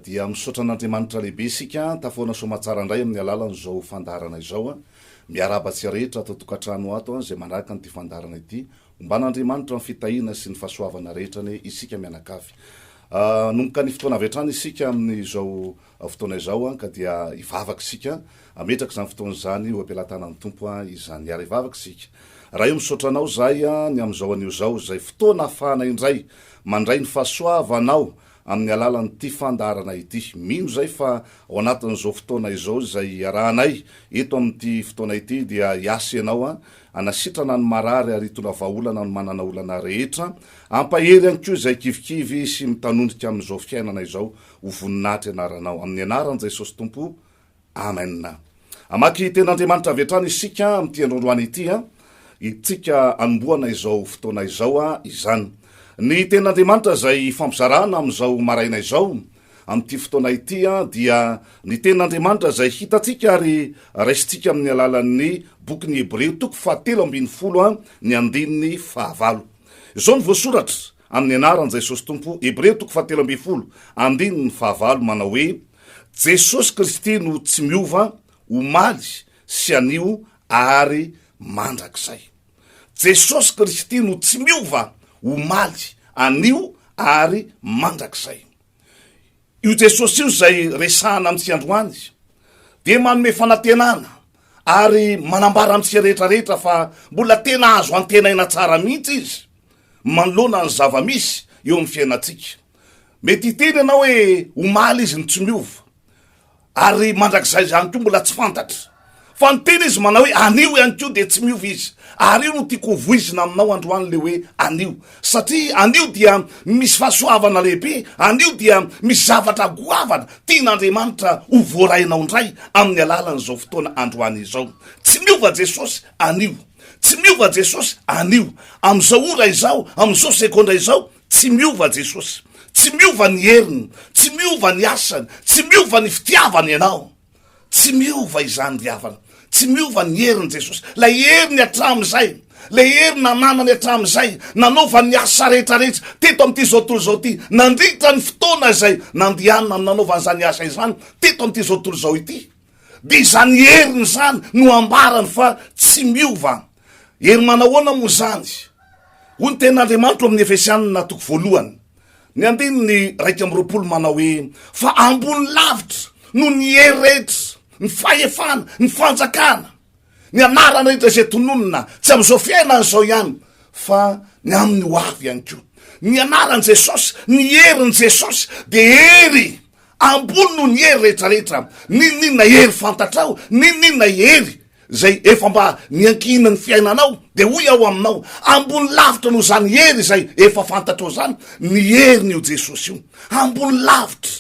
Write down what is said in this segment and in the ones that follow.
dia misaotra an'Andriamanitra lehibe isika tafoana somatsara indray amin'ny alalan'izao fandarana izao miarabatsy rehetra atao tokantrano ato zay manaraka n'ity fandarana ity omban'Andriamanitra ny fitahina sy ny fahasoavana rehetrany isika mianakavy nomboka ny fotoana avy hatrany isika amin'izao fotoana izao ka dia ivavaka isika ametraka izany fotoana izany ho ampelantanan'ny tompo izany ary ivavaka isika raha io misaotra anao zay ny amin'izao anio zao zay fotoana ahafahana indray mandray ny fahasoavanao amin'ny alalan'ity fandarana ity mino zay fa ao anatin'izao fotoana izao zay arahanay eto amin'ity fotoana ity dia iasa ianao anasitrana ny marary ary itona vahaolana ny manana olana rehetra ampahery ihany koa zay kivikivy sy mitanondrika amin'izao fiainana izao ho voninahitra anaranao amin'ny anaran'i Jesosy tompo amen. Amaky ten'Andriamanitra avy hatrany isika amin'ity androany ity itsika anomboana izao fotoana izao izany ny ten'Andriamanitra zay fampizarana amin'izao maraina izao amin'ity fotoana ity dia ny ten'Andriamanitra zay hitatsika ary raisitsika amin'ny alalan'ny bokin'ny Hebreo 7:10 ny andininy 9 izao ny voasoratra amin'ny anaran'i Jesosy tompo Hebreo 7:10 andininy 9 manao hoe Jesosy Kristy no tsy miova omaly sy anio ary mandrakizay. Jesosy Kristy no tsy miova omaly anio ary mandrakizay. Io Jesosy io zay resahana amintsika androany dia manome fanantenana ary manambara amintsika rehetrarehetra fa mbola tena azo antenaina tsara mihitsy izy manoloana ny zava-misy eo amin'ny fiainantsika. Mety hiteny ianao hoe omaly izy ny tsy miova ary mandrakizay zany koa mbola tsy fantatra fa niteny izy manao hoe anio ihany koa dia tsy miova izy ary io no tiako hovoizina aminao androany le hoe anio satria anio dia misy fahasoavana lehibe, anio dia misy zavatra goavana tian'Andriamanitra ho voarainao indray amin'ny alalan'izao fotoana androany izao. Tsy miova Jesosy anio, tsy miova Jesosy anio amin'izao ora izao, amin'izao sekondra izao tsy miova Jesosy, tsy miova ny heriny, tsy miova ny asany, tsy miova ny fitiavany ianao, tsy miova izany diavana, tsy miova ny heriny Jesosy. La heriny hatramin'izay, la heriny nananany hatramin'izay, nanaova ny asa rehetrarehetra teto amin'ity zao tontolo zao ity, nandritra ny fotoana izay nandianina nanaova an'izany asa izany teto amin'ity zao tontolo zao ity. Dia izany heriny zany no ambarany fa tsy miova. Hery manahoana moa zany? Hoy ny ten'Andriamanitra amin'ny Efesianina 1 ny andininy 2 manao hoe fa ambony lavitra no ny hery rehetra, ny fahefana, ny fanjakana, ny anarana rehetra izay tononona tsy amin'izao fiainana izao ihany fa ny amin'ny ho avy ihany koa. Ny anaran'i Jesosy, ny herin'i Jesosy dia hery ambony no ny hery rehetrarehetra, ninona hery fantatrao, ninona hery zay efa mba niankina ny fiainanao dia hoy ao aminao ambony lavitra no zany hery zay efa fantatrao zany ny hery n'io Jesosy io ambony lavitra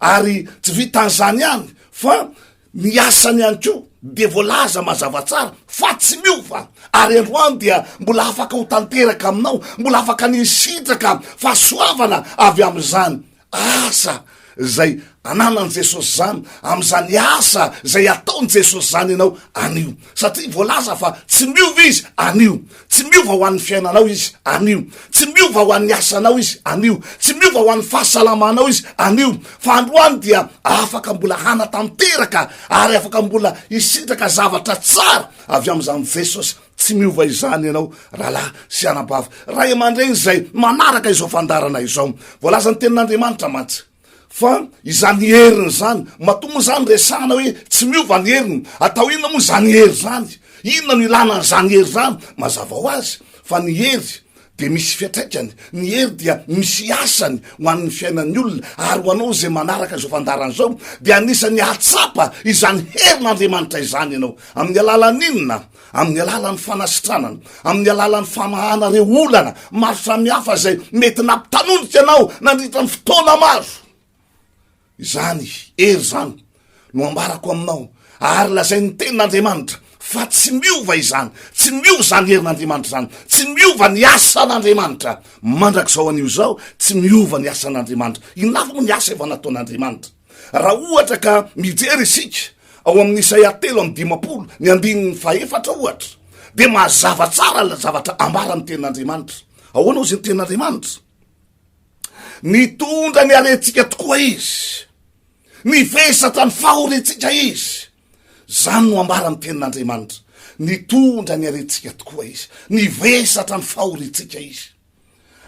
ary tsy vitan'izany ihany fa ny asany ihany koa dia voalaza mazava tsara fa tsy miova ary androany dia mbola afaka ho tanteraka aminao, mbola afaka nisitraka fahasoavana avy amin'izany asa zay ananan'i Jesosy zany, amin'izany asa zay ataon'i Jesosy zany ianao anio satria voalaza fa tsy miova izy anio, tsy miova ho an'ny fiainanao izy anio, tsy miova ho an'ny asanao izy anio, tsy miova ho an'ny fahasalamanao izy anio fa androany dia afaka mbola hanatanteraka ary afaka mbola hisitraka zavatra tsara avy amin'izany Jesosy. Tsy miova izany ianao rahalahy sy anabavy ray aman-dreny zay manaraka izao fandarana izao. Voalaza ny tenin'Andriamanitra mantsy fa izany heriny zany matomo zany resahana hoe tsy miova ny heriny, atao inona moa zany hery zany, inona no ilana zany hery zany? Mazava ho azy fa ny hery dia misy fiatraikany, ny hery dia misy asany ho an'ny fiainan'ny olona ary ho anao zay manaraka izao fandarana izao dia anisany hatsapa izany herin'Andriamanitra izany ianao amin'ny alalan'inona? Amin'ny alalan'ny fanasitranana, amin'ny alalan'ny famahana reo olana maro samihafa zay mety nampitanondrika anao nandritra ny fotoana maro. Izany hery zany no ambarako aminao ary lazay ny tenin'Andriamanitra fa tsy miova izany, tsy miova zany herin'Andriamanitra zany, tsy miova ny asan'Andriamanitra mandrakizao an'io zao, tsy miova ny asan'Andriamanitra. Inona avy moa ny asa efa nataon'Andriamanitra? Raha ohatra ka mijery isika ao amin'ny Isaia 3:10 ny andininy 4 ohatra dia mazava tsara la zavatra ambara ny tenin'Andriamanitra. Ahoana ao zay ny tenin'Andriamanitra? Nitondra ny arentsika tokoa izy ny vesatra ny fahoritsika izy. Zany no ambara ny tenin'Andriamanitra, nitondra ny aretintsika tokoa izy, ny vesatra ny fahoritsika izy.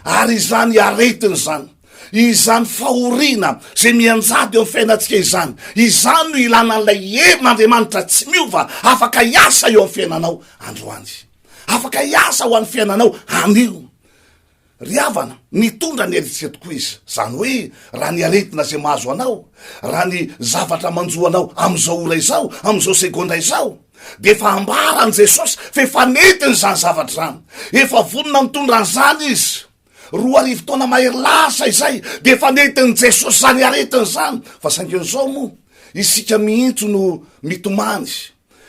Ary izany aretiny zany, izany fahoriana zay mianjady eo amin'ny fiainantsika izany, izany no ilana an'ilay herin'Andriamanitra tsy miova, afaka hiasa eo amin'ny fiainanao androany, afaka hiasa ho an'ny fiainanao anio. Ry havana, nitondra ny aretintsika tokoa izy. Zany hoe raha ny aretina zay mahazo anao, raha ny zavatra manjo anao am'izao ora izao, am'izao segonda izao, de efa ambarany Jesosy fa efa netiny zany zavatra zany, efa vonona mitondra an'izany izy. 2 taona mahery lasa izay, de efa netiny Jesosy zany aretiny zany. Fa sangen'izao moa, isika mihitsy no mitomany,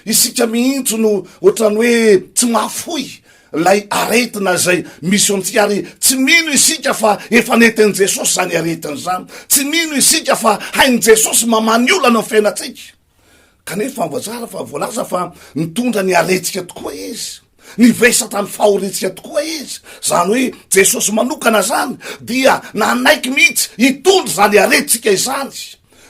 isika mihitsy no ohatrany hoe tsy mahafoy lay aretina zay misy amintsika, ary tsy mino isika fa efa netiny Jesosy zany aretiny zany, tsy mino isika fa hainy Jesosy mamany olana amin'ny fiainatsika. Kanefa voazara fa voalaza fa mitondra ny aretsika tokoa izy, ny vesatra ny fahoritsika tokoa izy. Zany hoe Jesosy manokana zany dia nanaiky mihitsy hitondra zany aretsika izany.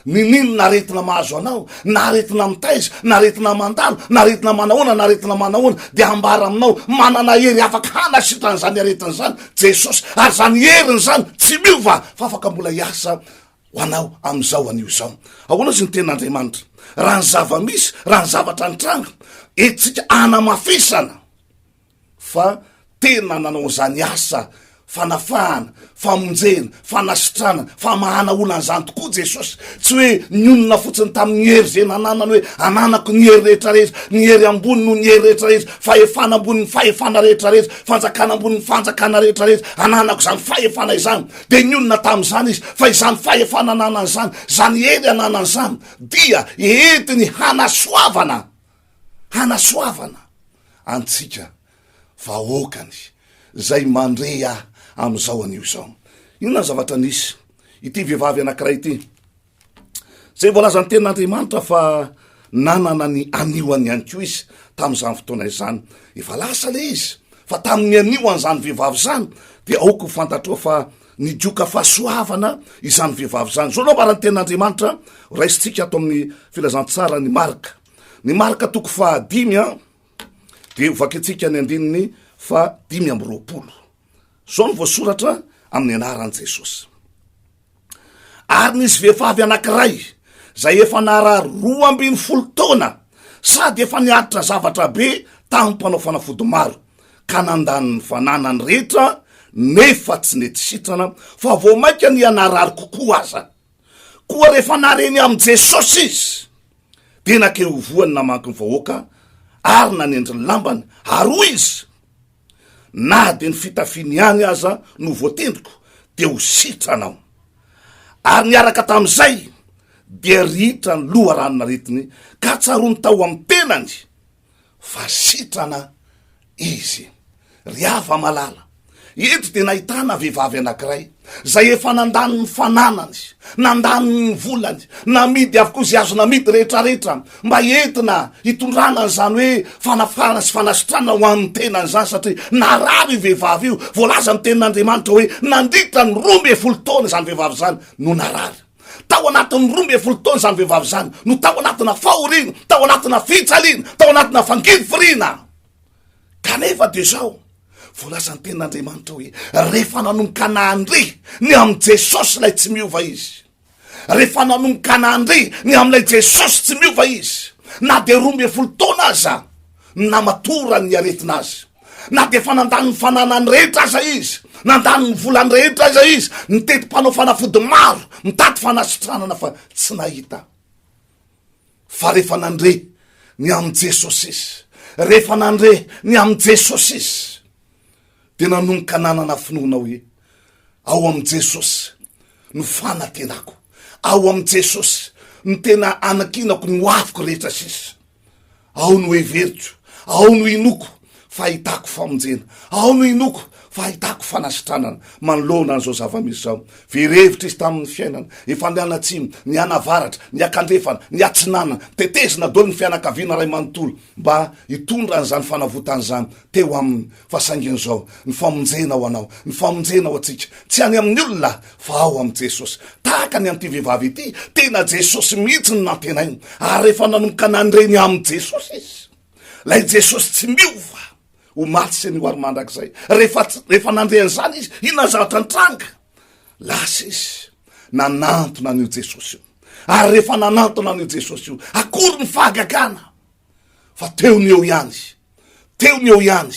Ninino naretina mahazo anao, naretina mitaiza, naretina mandalo, naretina manahoana, naretina manahoana, de ambara aminao manana hery afaka hanasitrany zany aretina zany Jesosy, ary zany heriny zany tsy miova fa afaka mbola hiasa ho anao am'izao anio zao. Ahoana izy ny tenin'Andriamanitra? Raha ny zava-misy, raha ny zavatra nitranga, etsika anamafisana fa tena nanao zany asa fanafahana, famonjena, fanasitrana, famahana olonan'izany tokoa Jesosy. Tsy hoe nionona fotsiny tamin'ny hery zay nananany hoe ananako ny hery rehetrarehetra, ny hery ambony no ny hery rehetrarehetra, fahefana ambony ny fahefana rehetrarehetra, fanjakana ambony ny fanjakana rehetrarehetra, ananako zany fahefana izany. De nionona tamin'izany izy, fa izany fahefana ananany zany, zany hery ananany zany, dia entiny hanasoavana antsika vahoakany zay mandrea am'izao anio zao. Inona ny zavatra nisy ity vehivavy anankiray ity? Zay voalaza ny tenin'Andriamanitra fa nanana ny anioany ihany koa izy tam'izany fotoana izany. Efa lasa le izy, fa tamin'ny anioany zany vehivavy zany, de aoko fantatrao fa nidioka fahasoavana izany vehivavy zany. Zao aloha barany tenin'Andriamanitra raisitsika ato amin'ny filazantsara ny Marka. Ny Marka toko 5 de vakitsika ny 5:20. Zao ny voasoratra amin'ny anaran'i Jesosy. Ary nisy vehivavy anankiray zay efa narary 12 taona, sady efa niaritra zavatra be tamin'ny mpanao fanafody maro, ka nandany ny fananany rehetra nefa tsy nety sitrana, fa vo maika ny anarary kokoa aza. Koa rehefa nareny am' Jesosy izy, de nakeo voany namanky ny vahoaka, ary nanendry ny lambany, ary hoy izy, na de ny fitafiny ihany aza no voatendriko, de ho sitranao. Ary niaraka tam'izay, de ritra ny loharanon-aretiny, ka tsarony tao amin'ny tenany, fa sitrana izy. Ry hava malala, eto de nahitana vehivavy anankiray zay efa nandany ny fananany, nandany ny volany, namidy avokoa zay azo namidy rehetrarehetra, mba entina hitondrana zany hoe fanafahana sy fanasitrana ho an'ny tenany zany, satria narary io vehivavy io. Voalaza amin'ny tenin'Andriamanitra hoe nandritra ny 12 taona zany vehivavy zany no narary. Tao anatin'ny 12 taona zany vehivavy zany no tao anatina fahoriana, tao anatina fitsaliana, tao anatina fangivoriana. Kanefa de zao voalaza ny tenin'Andriamanitra hoe rehefa nanomboka nandre ny am' Jesosy lay tsy miova izy, rehefa nanomboka nandre ny am'lay Jesosy tsy miova izy, na de 12 taona aza namatora ny aretina azy, na de fa nandany ny fananany rehetra aza izy, nandany ny volany rehetra aza izy, nitety mpanao fanafody maro, mitady fanasitranana fa tsy nahita. Fa rehefa nandre ny am' Jesosy izy, rehefa nandre ny am' Jesosy izy, de nanomboka nanana finoana hoe ao am' Jesosy no fanatenako, ao am' Jesosy no tena anakinako ny hoaviko rehetra sisa, ao no heveritro, ao no inoko fahitako famonjena, ao no inoko fa ahitako fanasitranana manolona an'izao zava-misy zao. Verevitra izy tamin'ny fiainana, efa nianatsimy, ny anavaratra, ny akandrefana, ny atsinana, tetezina dolo ny fianakaviana ray manontolo mba hitondra an'izany fanavotana zany teo aminy. Fa sangin'izao ny famonjena ho anao, ny famonjena ho atsika tsy any amin'ny olona fa ao amin'i Jesosy. Tahaka ny am'ty vehivavy ity, tena Jesosy mihitsy ny nantenainy, ary rehefa nanomboka nandreny amin'i Jesosy izy, lay Jesosy tsy miova ho maty sy ny hoary mandrakizay. Rehefa nandrehan'izany izy, inona zavatra nitranga? Lasa izy nanantona an'io Jesosy io. Ary rehefa nanantona an'io Jesosy io, akory ny fahagagana? Fa teo ny eo ihany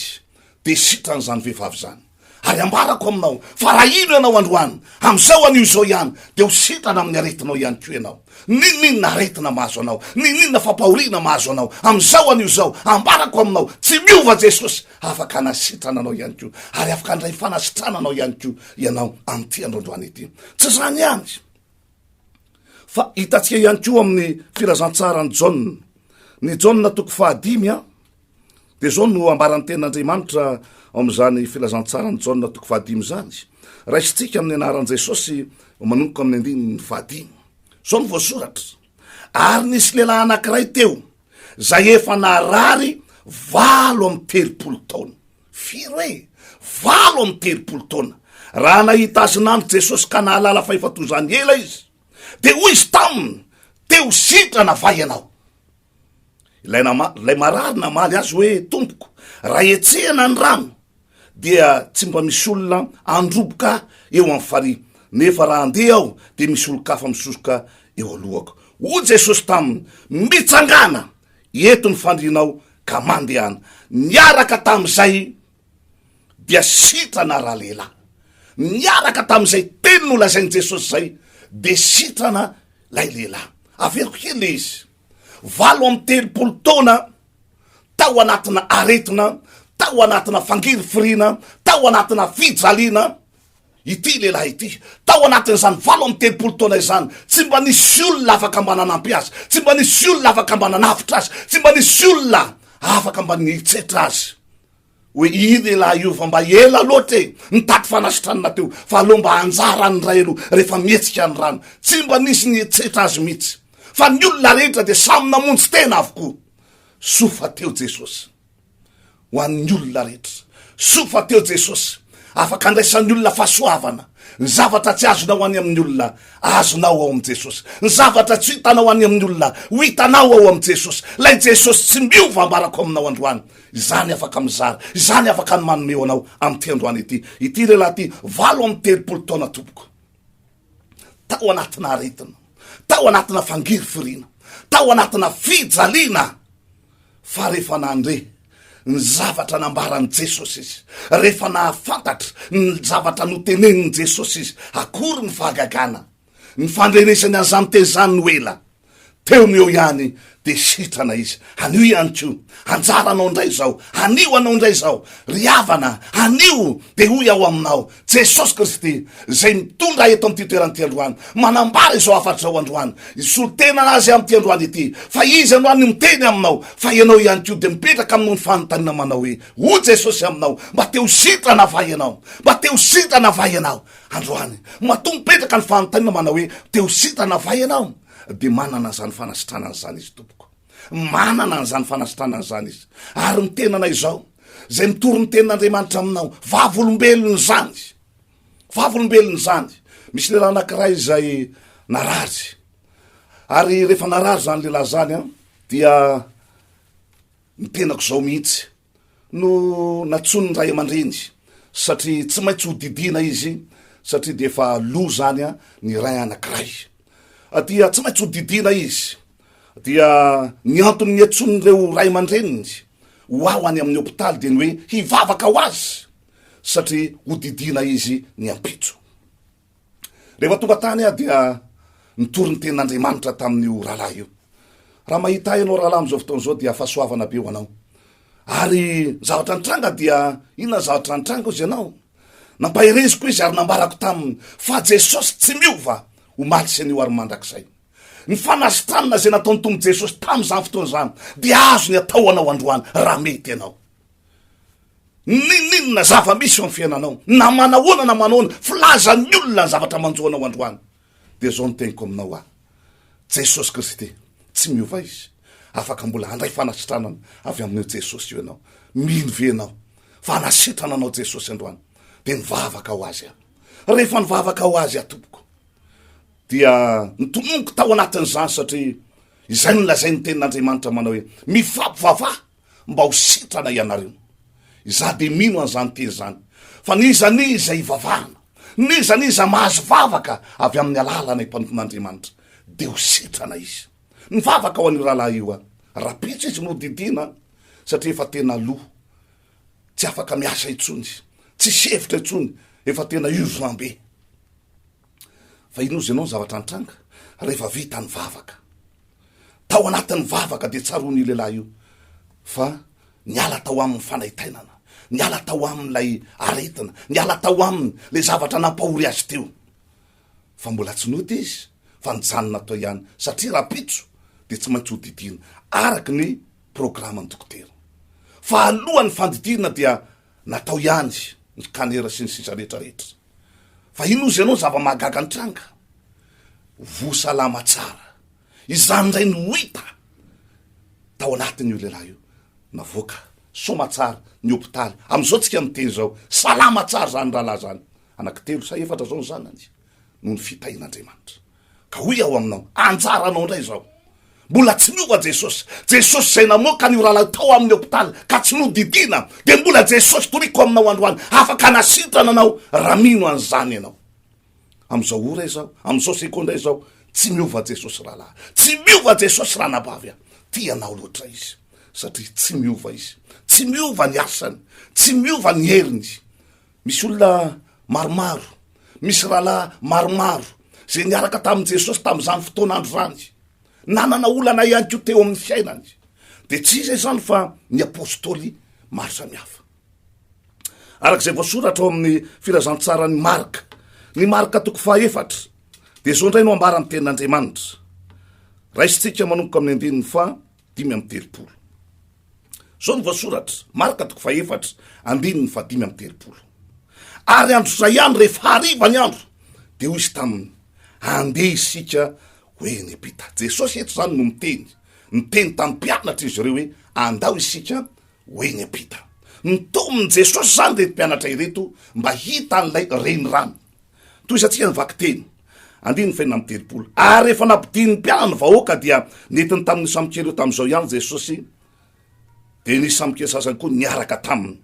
de sitran'izany vehivavy zany. Ary ambarako aminao fa raha ino ianao androany am'izao an'io zao ihany, de ho sitrana amin'ny aretinao ihany ko ianao. Ninona aretina mahazo anao, ninona fampahoriana mahazo anao am'izao an'io zao. Ambarako aminao tsy miova Jesosy, afaka nasitrana anao ihany ko, ary afaka andray fanasitrana anao ihany ko ianao am'ty androandroany ity. Tsy zany ihany fa hitatsika ihany ko amin'ny filazantsarany Jaune, ny Jaune toko 5 de zao no ambaran'ny tenin'Andriamanitra am'izany filazantsarany Jaune toko 5 zany. Raisitsika amin'ny anaran'i Jesosy manomboka amin'ny 5. Zao no voasoratra: ary nisy lehilahy anankiray teo zay efa narary 80 taona. Firy hoe 80 taona. Raha nahita azy nandro Jesosy ka nahalala fahifatozany ela izy, de hoy izy taminy, teo sitrana vai ianao. Ilay marary namaly azy hoe, tompoko, raha etsehana ny rano dia tsy mba misy olona androboka eo amin'ny farihy, nefa raha andeha aho de misy olo-kafa misosoka eo alohako. Hoy Jesosy taminy, mitsangana eto ny fandrinao ka mandehana. Niaraka tam'izay dia sitrana raha lehilahy. Niaraka tam'izay teny no lazainy Jesosy zay de sitrana lay lehilahy. Averiko kely izy 80 taona tao anatina aretina, tao anatina fangiry firina, tao anatina fijaliana ity lehilahy ity. Tao anatin'izany 80 taona izany tsy mba nisy olona afaka mba nanampy azy, tsy mba nisy olona afaka mba nanafitra azy, tsy mba nisy olona afaka mba nitsetra azy hoe i lehilahy io fa mba ela loatra nitady fanasitranana teo, fa aloha mba anjara ny ray aloha rehefa mietsika ny rano. Tsy mba nisy nitsetra azy mihitsy, fa ny olona rehetra de samy namonjy tena avokoa. Sofa teo Jesosy ho an'ny olona rehetra, sofa teo Jesosy afaka andraisan'ny olona fahasoavana. Ny zavatra tsy azonao any amin'ny olona, azonao ao amin'i Jesosy. Ny zavatra tsy hitanao any amin'ny olona, ho hitanao ao amin'i Jesosy. Lay Jesosy tsy miova ambarako aminao androany. Izany afaka mizara, izany afaka ny manomeo anao am'ty androany ity. Ity lehilahy ty 80 taona tompoko, tao anatina aretina, tao anatina fangiry firina, tao anatina fijaliana. Fa rehefa nandre ny zavatra nambaran'i Jesosy izy, rehefa nahafantatra ny zavatra notenenin'i Jesosy izy, akory ny fahagagana, ny fandrenesany an'izany tezany no ela. Teo ny eo ihany de sitrana izy. Anio ihany ko, anjara anao ndray zao, anio anao ndray zao, ry havana, anio de hoy ao aminao Jesosy Kristy zay mitondra eto am'ty toeranyty androany, manambara izao afatra zao androany, solotena anazy am'ty androany ity, fa izy androany miteny aminao, fa ianao ihany ko de mipetraka aminao ny fanontaniana manao hoe ho Jesosy aminao, mba teo sitrana vai ianao, mba teo sitrana vai ianao androany. Mato mipetraka ny fanontaniana manao hoe teo sitrana vai ianao, de manana an'izany fanasitranana zany izy tompoko, manana an'izany fanasitranana zany izy. Ary ny tenana izao zay mitory ny tenin'Andriamanitra aminao, vavolombelony zany, vavolombelony zany. Misy lehilahy anankiray zay narary, ary rehefa narary zany lehilahy zany dia ny tenako zao mihitsy no natsony ny ray aman-dreny, satria tsy maintsy ho didina izy, satria de efa lo zany ny ray anankiray. Dia tsy maintsy ho didina izy, dia ny antony ny atson'ireo ray aman-dreniny ho ao any amin'ny hôpitaly de ny hoe hivavaka ho azy, satria ho didina izy ny ampitso. Rehefa tonga tany dia nitory ny tenin'Andriamanitra tamin'io rahalahy io. Raha mahita ianao rahalahy am'izao fotoana zao dia fahasoavana be ho anao. Ary zavatra nitranga dia inona zavatra nitranga izy ianao? Nampahireziko izy ary nambarako taminy fa Jesosy tsy miova ho maty sy an'io ary mandrakizay. Ny fanasitranana zay nataony tombo Jesosy tam'izany fotoana zany dia azo ny atao anao androany raha mety ianao. ninina zava-misy eo amin'ny fiainanao, na manahoana na manahoana, filazan'ny olona ny zavatra manjoanao androany. De zao ny teniko aminao Jesosy Kristy tsy miova izy, afaka mbola handray fanasitranana avy amin'io Jesosy io ianao, mino venao fa nasitranana anao Jesosy androany, de nivavaka ho azy rehefa nivavaka ho azy tompoko dia nitononoko tao anatin'izany, satria izay nolazay ny tenin'Andriamanitra manao hoe mifampivavaha mba ho sitrana ianareo. Iza de mino an'izany teny zany, fa nizaniza ivavahana, nizaniza mahazo vavaka avy amin'ny alalana mpanompon'Andriamanitra de ho sitrana izy. Nivavaka ho an'io rahalahy io rapitsa izy no didina, satria efa tena loha, tsy afaka miasa itsony, tsy sevitra itsony, efa tena urgent be. Fa inozy ianao ny zavatra nitranga rehefa vita ny vavaka, tao anatin'ny vavaka de tsaroan'io lehilahy io, fa niala tao amin'ny fanaitainana, niala tao amin'ilay aretina, niala tao aminy le zavatra nampahory azy teo, fa mbola tsy nody izy fa nijanona tao ihany, satria rapitso de tsy maintsy ho didina araky ny programan'ny dokotera. Fa alohan'ny fandidina dia natao ihany ny kanera sy ny sisa rehetrarehetra. Fa inozy ianao zava-mahagaga ny tranga, vosalama tsara, izany ndray no hita tao anatin'io lehilahy io, navoaka soma tsara ny hôpitaly. Am'izao tsika miteny zao salama tsara zany rahalahy zany, anankitelo sa efatra zao ny zanany no ny fitahin'Andriamanitra. Ka hoy aho aminao, anjaranao ndray zao, mbola tsy miova Jesosy. Jesosy zay namoaka an'io rahalahy tao amin'ny hôpitaly ka tsy nodidina, de mbola Jesosy toriko aminao androany, afaka nasitrana anao raha mino an'izany ianao. Am'izao ora izao, am'izao sekondra izao, tsy miova Jesosy rahalahy, tsy miova Jesosy raha nabavy tianao loatra izy, satria tsy miova izy, tsy miova ny asany, tsy miova ny heriny. Misy olona maromaro, misy rahalahy maromaro zay niaraka tamin'i Jesosy tamin'izany fotoanandro zany, nanana olana ihany ko teo amin'ny fiainany, de tsy izay zany fa ny apôstôly maro samihafa. Arak'izay voasoratra ao amin'ny filazantsara ny marika toko 4, de zao ndray no ambara amin'ny tenin'Andriamanitra, raisitsika manomboka amin'ny 5:30. Zao ny voasoratra, marika toko 4, 5:30. Ary andro zay ihany rehefa hariva ny andro, de hoy izy taminy, andeha isika hoe ny Epita. Jesosy eto zany no miteny tamin'ny mpianatra izy ireo hoe andao isika hoe ny Epita. Nitomony Jesosy zany reto mpianatra ireto mba hita an'ilay renirano. Toizatsika nivaky teny 5:30. Ary rehefa nampidiny mpianana ny vahoaka dia netiny tamin'ny samikely eo tamin'izao ihany Jesosy, de nisy samikely sasany koa niaraka taminy.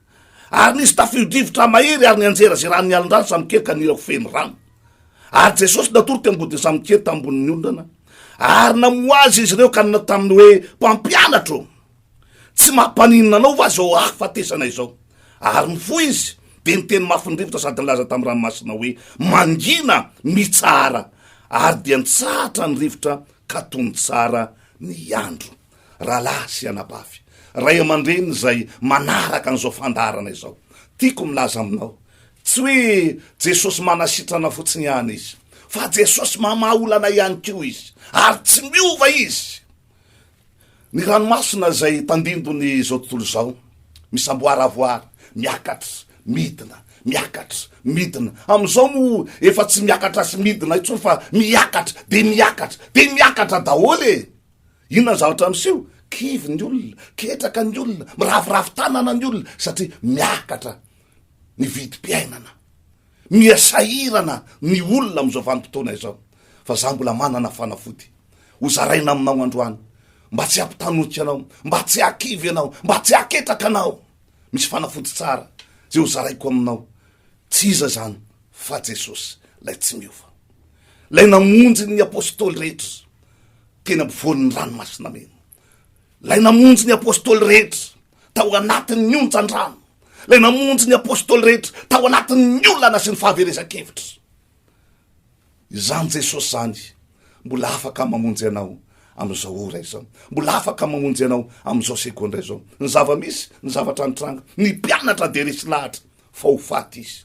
Ary nisy tafio-drivotra mahery ary nianjera zay rano nialin-drano samikely ka nirako feno rano. Ary Jesosy natoro tiambodiny samikely tambonin'ny ondana, ary namoa azy izy ireo ka nanao taminy hoe mpampianatro, tsy mampanina anao va zao afatesana izao. Ary mifoy izy de niteny mafy ny rivotra sady nilaza tamin'ny ranomasina hoe mangina mitsara, ary dia nitsahatra ny rivotra ka tony tsara ny andro. Rahalahy sy anabavy, ray aman-dreny zay manaraka an'izao fandarana izao, tiako milaza aminao, tsy hoe Jesosy manasitrana fotsiny ihany izy, fa Jesosy mamaolana ihany ko izy, ary tsy miova izy. Ny ranomasina zay tandindony zao tontolo zao, misamboaravoara, miakatra, midina, miakatra, midina. Am'izao mo efa tsy miakatra sy midina itsony fa miakatra de miakatra de miakatra daholy. Inona zavatra am'sio? Kivy ny olona, ketraka ny olona, miravoravo tanana ny olona, satria miakatra ny vidim-piainana, miasahirana ny olona am'izao vanim-potoana izao. Fa za mbola manana fanafody ho zaraina aminao androany, mba tsy hampitanoky anao, mba tsy hakivy anao, mba tsy haketraka anao. Misy fanafody tsara zay ho zaraiko aminao, tsy iza zany fa Jesosy lay tsy miova, lay namonjy ny apôstôly rehetra tena ampovoan'ny ranomasina mena, lay namonjy ny apôstôly rehetra tao anatin'ny onjan-drano, lay namonjy ny apôstôly rehetra tao anatin'ny olana sy ny fahaverezan-kevitra. Izany Jesosy zany mbola afaka mamonjy anao am'izao ora izao, mbola afaka mamonjy anao am'izao sekondra izao. Ny zava-misy, ny zavatra nitranga, ny mpianatra de resy lahatra fa ho faty izy,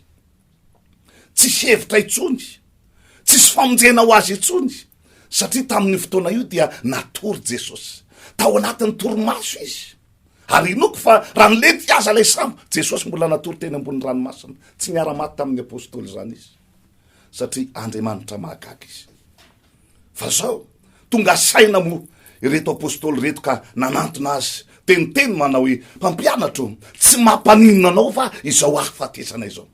tsisy hevitra itsony, tsisy famonjena ho azy itsony, satria tamin'ny fotoana io dia natory Jesosy tao anatin'ny torimaso izy, ary inoko fa raha nylety aza lay sambo Jesosy mbola natory teny ambony ranomasina tsy miara-maty tamin'ny apôstôly zany izy satria Andriamanitra mahagaga izy. Fa zao tonga saina mo ireto apôstôly reto ka nanantona azy teniteny manao hoe mpampianatro tsy mampaninona anao fa izao ahafatesana izao.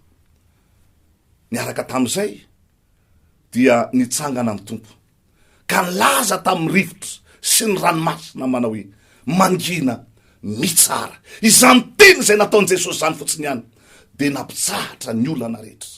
Niaraka tamin'izay dia nitsangana amin'ny tompo ka nilaza tamin'ny rivotra sy ny ranomasina manao hoe mangina mitsara izany teny zay nataon'i Jesosy zany fotsiny ihany de nampitsahatra ny olana rehetra.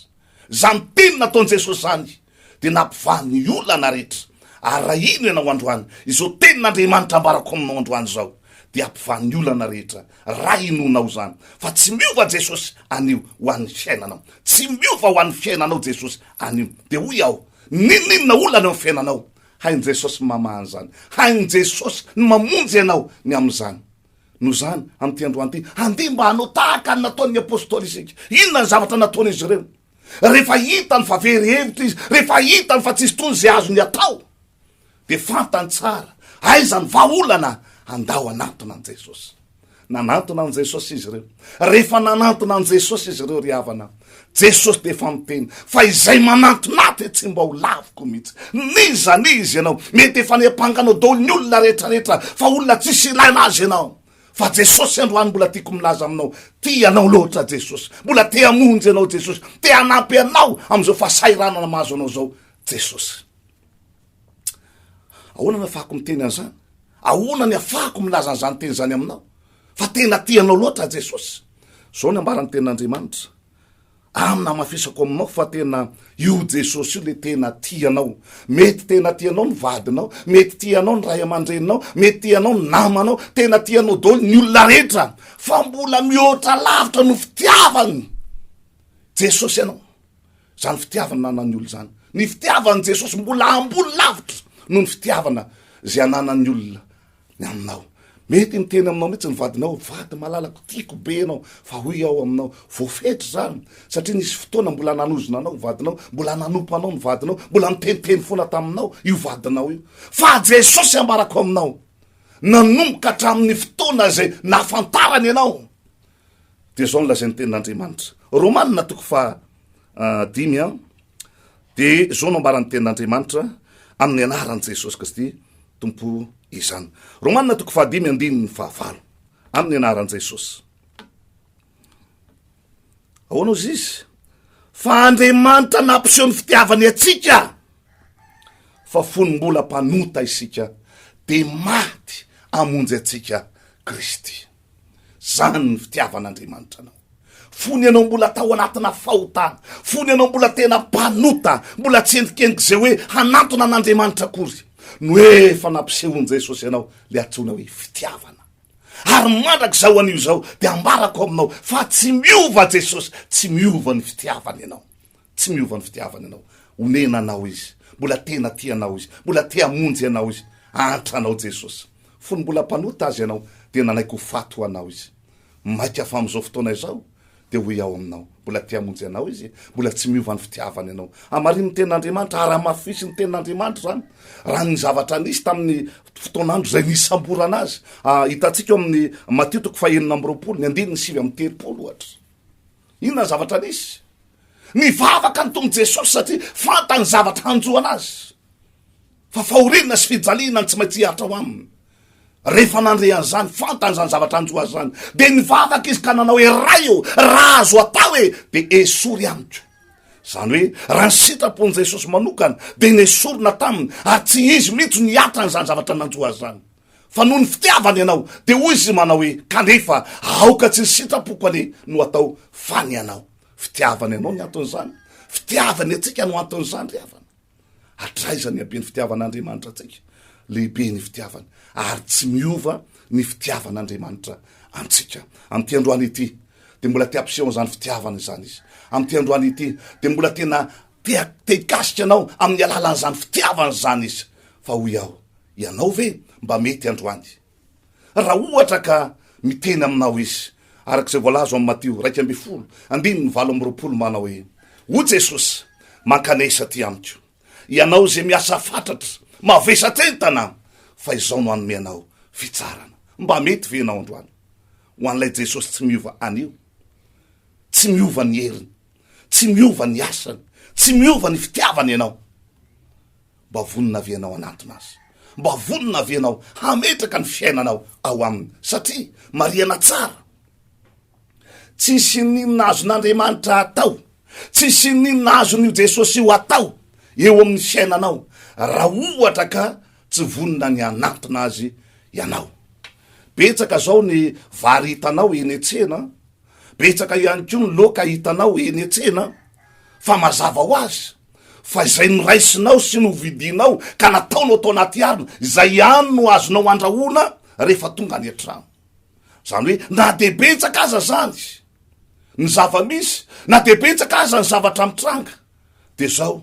Zany teny nataon'i Jesosy zany de nampivany ny olana rehetra. Ary raha ino ianao androany izao teny n'Andriamanitra ambarako aminao androany zao de ampivany ny olana rehetra raha inonao zany fa tsy miova Jesosy anio ho an'ny fiainanao, tsy miova ho an'ny fiainanao Jesosy anio. De hoy aho ninona olana eo fiainanao hain Jesosy mamahany zany, hain Jesosy ny mamonjy ianao ny am'izany. No zany am'ty androany ty handeha mba hanao tahaka ny nataon'ny apôstôly isika. Inona ny zavatra nataony izy ireo? Rehefa hitany fa very hevitra izy, rehefa hitany fa tsisy tony zay azony atao de fantany tsara aizany vaolana andao anatona an Jesosy. Nanantona an Jesosy izy ireo. Rehefa nanantona an Jesosy izy ireo ry havana, Jesosy de efa miteny fa izay manantonaty tsy mba ho laviko mihitsy. Nizany izy ianao mety efa nempanganao daholo ny olona rehetrarehetra fa olona tsisy ilaina azy ianao. Fa Jesosy androany mbola tiako milaza aminao, ty anao loatra Jesosy, mbola te hamonjy anao Jesosy, te hanampy anao am'izao fasairanana mahazo anao zao Jesosy. Ahoana ny afahako miteny an'izany? Ahoana ny afahako milaza an'izany teny zany aminao? Fa tena tianao loatra Jesosy. Zao ny ambarany ten'Andriamanitra amina mafisako aminao fa tena io Jesosy io le tena tianao. Mety tena tianao ny vadinao, mety tianao ny ray aman-dreninao, mety tianao ny namanao, tena tianao daholo ny olona rehetra, fa mbola mihoatra lavitra no fitiavany Jesosy ianao. Zany fitiavana nanan'ny olo zany. Ny fitiavan'i Jesosy mbola ambony lavitra no ny fitiavana zay ananan'ny olona ny aminao. Mety miteny aminao mihitsy ny vadinao, vady malalako tiako be anao, fa hoy ao aminao voafetry zany satria nisy fotoana mbola nanozona anao vadinao, mbola nanompo anao ny vadinao, mbola niteniteny foana taminao io vadinao io. Fa Jesosy ambarako aminao nanomboka hatramin'ny fotoana zay nafantarany ianao. De zao nolazay ny tenin'Andriamanitra Romanina toko fa 5 de zao no ambarany tenin'Andriamanitra amin'ny anaran'i Jesosy Kristy tompo izany. Romanina toko fa 5:9 amin'ny anaran'i Jesosy. Ahoana ozy izy? Fa Andriamanitra nampiseho ny fitiavany atsika fa fonombola mpanota isika de maty amonjy atsika Kristy. Zany ny fitiavan'Andriamanitra anao. Fony anao mbola tao anatina fahotana, fony anao mbola tena mpanota, mbola tsy endrikendriky zay hoe hanantona an'Andriamanitra akory. No efa nampisehony Jesosy ianao le atsona hoe fitiavana. Ary mandraka zao an'io zao de ambarako aminao fa tsy miova Jesosy, tsy miova ny fitiavany ianao, tsy miova ny fitiavany ianao. Onenanao izy, mbola tena tianao izy, mbola te hamonjy ianao izy, antranao Jesosy. Fony mbola mpanota azy ianao de nanaiko fato ho anao izy. Maika fa am'izao fotoana izao de hoy ao aminao mbola te hamonjy anao izy, mbola tsy miova ny fitiavany ianao. Amariny ny tenin'Andriamanitra ary mafisy ny tenin'Andriamanitra zany raha ny zavatra nisy tamin'ny fotoanandro zay nisy samborana azy. Hitantsika eo amin'ny Mateo toko fa 9:20 ny 9:30 ohatra. Inona zavatra nisy? Ny vavaka ny tonga Jesosy satria fantany zavatra hanjoana azy, fa fahorinana sy fijaliana ny tsy maintsy hiatra ho aminy. Rehefa nandre an'izany fantany zany zavatra anjo azy zany de ny vavaka izy ka nanao hoe ray eo raha azo atao hoe de esory amiko. Zany hoe raha ny sitrapony Jesosy manokana de nesorina taminy ary tsy izy mihitsy niatra n'izany zavatra nanjo azy zany, fa noho ny fitiavany ianao de hoy izy manao hoe kanefa aoka tsy ny sitrapoko ane no atao fany anao. Fitiavany ianao ny anton'izany, fitiavany atsika no anton'izany ry havana. Hatraizany abe ny fitiavan'Andriamanitra atsika, lehibe ny fitiavany ary tsy miova ny fitiavan'Andriamanitra antsika. Am'ty androany ity de mbola te ampiseho zany fitiavany zany izy. Am'ty androany ity de mbola tena te hikasika anao amin'ny alalan'izany fitiavany zany izy. Fa hoy aho, ianao ve mba mety androany? Raha ohatra ka miteny aminao izy arak'izay voalazo amin'ny Mateo 2:20 manao hoe ho Jesosy mankanesa ty amiko, ianao zay miasa fatratra mavesatra entana, fa izao no anome anao fitsarana. Mba mety ve anao androany? ho an'ilay Jesosy tsy miova anio, tsy miova ny heriny, tsy miova ny asany, tsy miova ny fitiavany ianao. Mba vonina avianao anatona azy, mba vonina avianao hametraka ny fiainanao ao aminy, satria mariana tsara. Tsy sininina azon'Andriamanitra atao, tsy sininina azon'io Jesosy io atao eo amin'ny fiainanao raha ohatra ka tsy vonina ny anatona azy ianao. Betsaka zao ny vary hitanao eny an-tsena, betsaka ihany koa ny loka hitanao eny an-tsena, fa mazava ho azy fa izay noraisinao sy novidinao ka nataonao tao anaty arina, izay ihany no azonao andrahoana rehefa tonga any an-trano. Zany hoe na de betsaka aza zany ny zava-misy, na de betsaka aza ny zavatra mitranga, de zao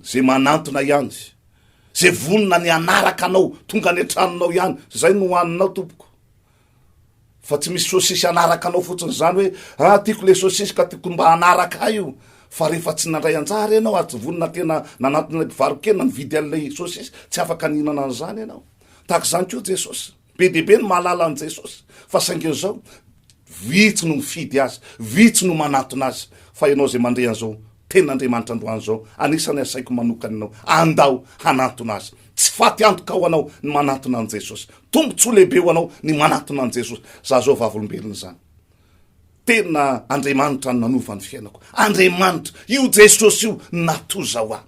zay manantona ihany, zay vonina ny anaraka anao tonga any an-tranonao ihany, zay no hoaninao tompoko. Fa tsy misy sosisy anaraka anao fotsiny zany hoe tiako le sosisy ka tiako mba anaraka io, fa rehefa tsy nandray anjara ianao aty vonina tena nanatona mpivarokena nividy an'ilay sosisy, tsy afaka ninana an'izany ianao. Tahaka zany koa Jesosy, be dehibe ny mahalala an' Jesosy, fa saingy zao vitsy no mifidy azy, vitsy no manatona azy. Fa ianao zay mandre an'izao ten'Andriamanitra androany zao, anisany asaiko manokana anao andao hanatona azy. Tsy faty antoka ho anao ny manatona an' Jesosy, tombontsoa lehibe ho anao ny manatona an' Jesosy. Za zao vavolombelona zany, tena Andriamanitra ny nanova ny fiainako, Andriamanitra io Jesosy io natoza ho ahy,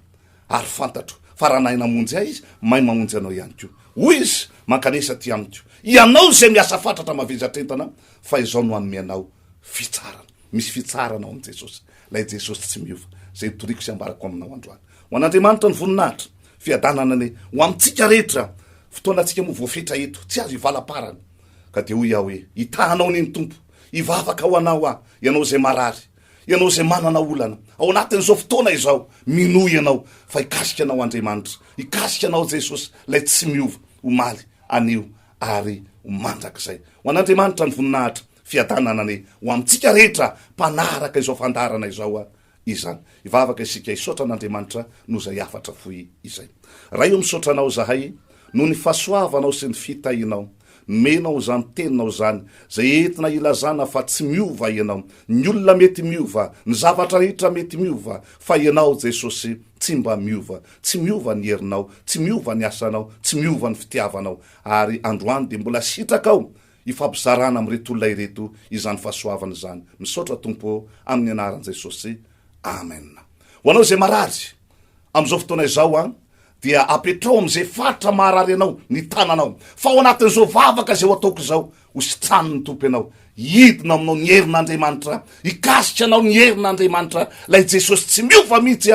ary fantatro fa raha nahay namonjy ahy izy, mahay mamonjy anao ihany koa. Hoy izy mankanesa ty amiko, ianao zay miasa fatratra mavezatretana, fa izao no anome anao fitsarana. Misy fitsarana ao am' Jesosy, lay Jesosy tsy miova, zay toriko sy ambarako aminao androany. Ho an'Andriamanitra ny voninahitra, fiadanana ne ho amintsika rehetra, fotoana atsika moa voafetra eto, tsy azo ivalaparana. Ka de hoy aho hoe hitanao niny tompo, ivavaka ho anao aho, ianao zay marary, ianao zay manana olana, ao anatin'izao fotoana izao, minoy ianao, fa hikasika anao Andriamanitra, hikasika anao Jesosy, lay tsy miova, omaly anio ary omandrak'izay. Ho an'Andriamanitra ny voninahitra, fiadanana ne ho amintsika rehetra mpanaraka izao fandarana izao izany. Ivavaka isika hisaotra an'Andriamanitra no zay afatra foy izay. Raha io misaotra anao zahay, no ny fahasoavanao sy ny fitahinao, menao zany teninao zany, zay entina ilazana fa tsy miova ianao. Ny olona mety miova, ny zavatra rehetra mety miova, fa ianao Jesosy tsy mba miova, tsy miova ny herinao, tsy miova ny asanao, tsy miova ny fitiavanao. Ary androany de mbola sitrakao ifampizarana am'ireto olona ireto izany fahasoavana izany. Misaotra tompo amin'ny anaran' Jesosy, amen. Ho anao zay marary am'izao fotoana izao dia apetrao am'izay fatra maharary anao ny tananao, fa ao anatin'izao vavaka zay ho ataoko zao, ho sitrano ny tompo ianao, hidina aminao ny herin'Andriamanitra, hikasika anao ny herin'Andriamanitra, lay Jesosy tsy miova mihitsy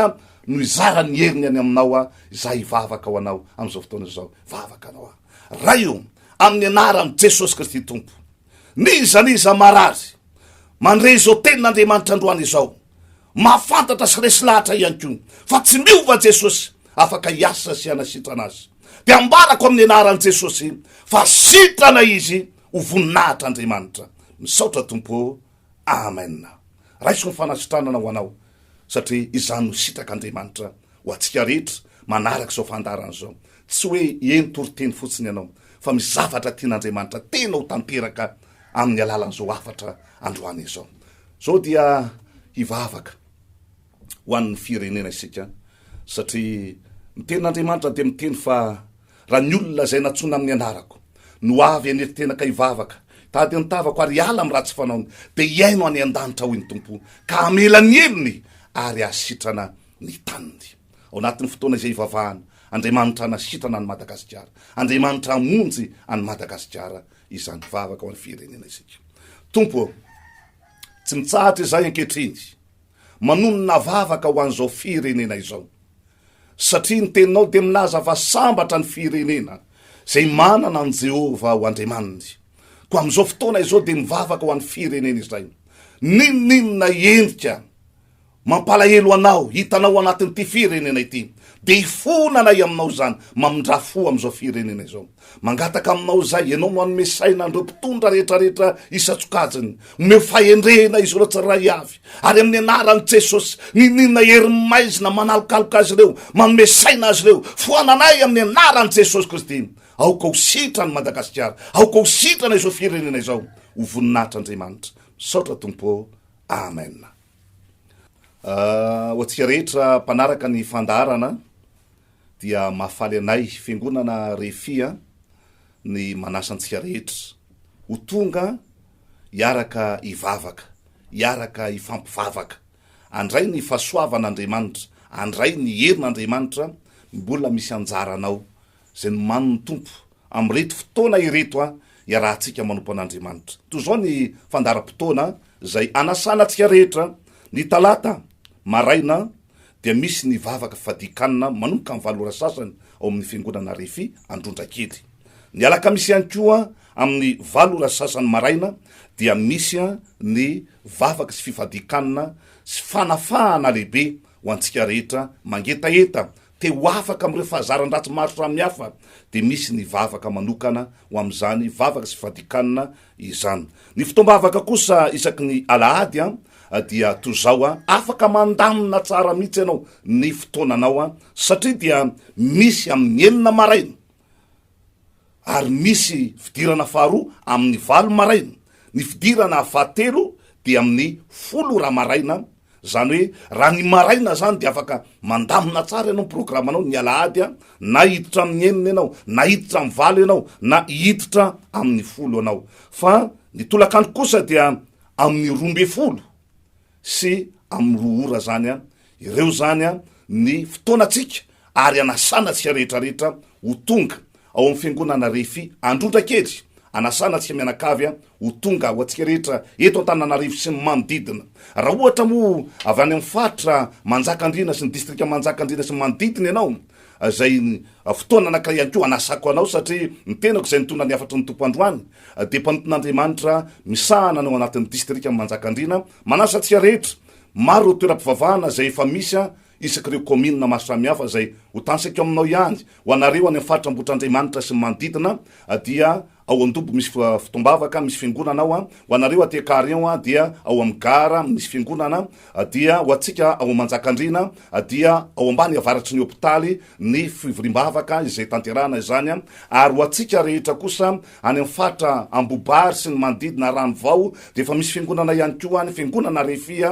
no izara ny heriny any aminao izay hivavaka ho anao am'izao fotoana izao. Vavaka anao raha io amin'ny anaran' Jesosy Kristy tompo, niza marary mandre izao tenin'Andriamanitra androany izao, mahafantatra sy resy lahatra ihany koa fa tsy miova Jesosy, afaka hiasa sy anasitrana azy. De ambarako amin'ny anaran' Jesosy fa sitrana izy ho voninahitra Andriamanitra. Misaotra tompo, amen. Raiso ny fanasitranana ho anao, satria izany no sitraka Andriamanitra ho atsika rehetra manaraka izao fandarana izao. Tsy hoe eny toriteny fotsiny ianao, fa misy zavatra tian'Andriamanitra tena ho tanteraka amin'ny alalan'izao afatra androany izao. Zao dia hivavaka ho an'ny firenena isika, satria ny tenin'Andriamanitra de miteny fa raha ny olona zay natsona amin'ny anarako no avy aneritena ka hivavaka, tady nitavako ary ala amin'ny ratsy fanaony, de iaino any an-danitra hoy ny tompo, ka amela ny elony ary asitrana ny taniny. Ao anatin'ny fotoana izay hivavahana, Andriamanitra nasitrana any Madagasikara, Andriamanitra amonjy any Madagasikara izany vavaka ho an'ny firenena isika. Tompo, tsy mitsahatra izay ankehitriny manonona vavaka ho an'izao firenena izao, satria ny teninao de milaza fa sambatra ny firenena zay manana an Jehova ho Andriamaniny. Ko am'izao fotoana izao de mivavaka ho an'ny firenena izay, ninona endrika mampalahelo anao hitanao anatin'ity firenena ity, de hifonanay aminao zany, mamindrafo am'izao firenena izao. Mangataka aminao zay, ianao no anome saina andreo mpitondra rehetrarehetra isatsokajiny, omeo fahendrena izy olo tsiray avy, ary amin'ny anaran'i Jesosy ninina heri-maizina manalokaloka azy ireo, manome saina azy ireo, foananay amin'ny anaran'i Jesosy Kristy. Aoka ho sitrany Madagasikara, aoka ho sitrana izao firenena izao, ho voninahitr'Andriamanitra. Misaotra tompo. Amen. Ho antsika rehetra mpanaraka ny fandarana dia mahafaly anay fiangonana RHEFI ny manasantsika rehetra ho tonga iaraka ivavaka, iaraka ifampivavaka, andray ny fahasoavan'Andriamanitra, andray ny herin'Andriamanitra mbola misy anjaranao zay ny manony tompo amreto fotoana ireto iarahantsika manompo an'Andriamanitra. Toy zao ny fandaram-potoana zay anasanantsika rehetra. Ny talata maraina dia misy ny vavaka fifadian-kanina manomboka amin'ny valora sasany ao amin'ny fiangonana RHEFI Androndrakely. Ny Alakamisy ihany koa amin'ny valora sasany maraina dia misy ny vavaka sy fifadian-kanina sy fanafahana lehibe ho antsika rehetra mangetaeta te ho afaka amin'ireo fahazaran-dratsy maro samihafa. Dia misy ny vavaka manokana ho amin'izany vavaka sy fifadian-kanina izany. Ny fotoam-bavaka kosa isaky ny Alahady dia toy zao afaka mandamina tsara mihitsy ianao ny fotoananao satria dia misy amin'ny enina maraina ary misy fidirana faharoa amin'ny valo maraina. Ny fidirana fahatelo dia amin'ny 10 raha maraina. Zany hoe raha ny maraina zany dia afaka mandamina tsara ianao programanao ny Alahady na hiditra amin'ny enina ianao, na hiditra amin'ny valo ianao, na hiditra amin'ny 10 ianao. Fa ny tolakandro kosa dia amin'ny 12 sy amin'ny 2 ora zany ireo zany ny fotoanatsika ary anasanatsika rehetrarehetra ho tonga ao amin'ny fiangonana RHEFI Androndrakely. Anasanatsika mianakavy ho tonga ho antsika rehetra eto Antananarivo sy ny manodidina. Raha ohatra moa avy any amin'ny faritra Manjakandriana sy ny distrika Manjakandriana sy ny manodidina ianao, zay fotoana anankiray ihany koa anasako anao satria ny tenako zay nitondra ny afatry ny tompo androany dia mpanoton'Andriamanitra misahana anao anatin'ny distrika Manjakandriana. Manasa atsika rehetra maro toeram-pivavahana zay efa misy isaky ireo commune maro samihafa zay ho tansaka aminao ihany ho anareo any amin'ny faritra Ambohitr'Andriamanitra sy ny manodidina dia ao Andobo misy fotoam-bavaka misy fiangonanao ho anareo aty Akarion dia ao amin'ny Gara misy fiangonana dia ho atsika ao Manjakandriana dia ao ambany avaratry ny hôpitaly ny FIvoriam-bavaka izay tanterana izany ary ho atsika rehetra kosa any amin'ny faritra Ambobary sy ny manodidina rano vao dia efa misy fiangonana ihany koa any fiangonana RHEFI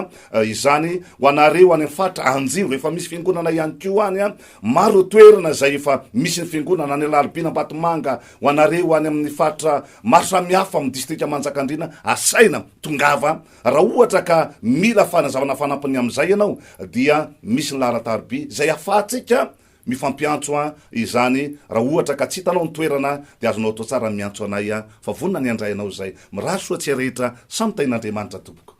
izany ho anareo any amin'ny faritra Anjiro efa misy fiangonana ihany koa any maro toerana zay efa misy ny fiangonana any Alarobina Ambatomanga ho anareo any amin'ny faritra maro samihafa amin'ny distrika Manjakandriana asaina tongava. Raha ohatra ka mila fanazavana fanampiny amin'izay ianao dia misy ny laharatarby zay ahafahantsika mifampiantso izany. Raha ohatra ka tsy hitanao ny toerana dia azonao atao tsara miantso anay fa vonona ny andray anao zay. Miraso atsika rehetra samy tain'Andriamanitra tompoko.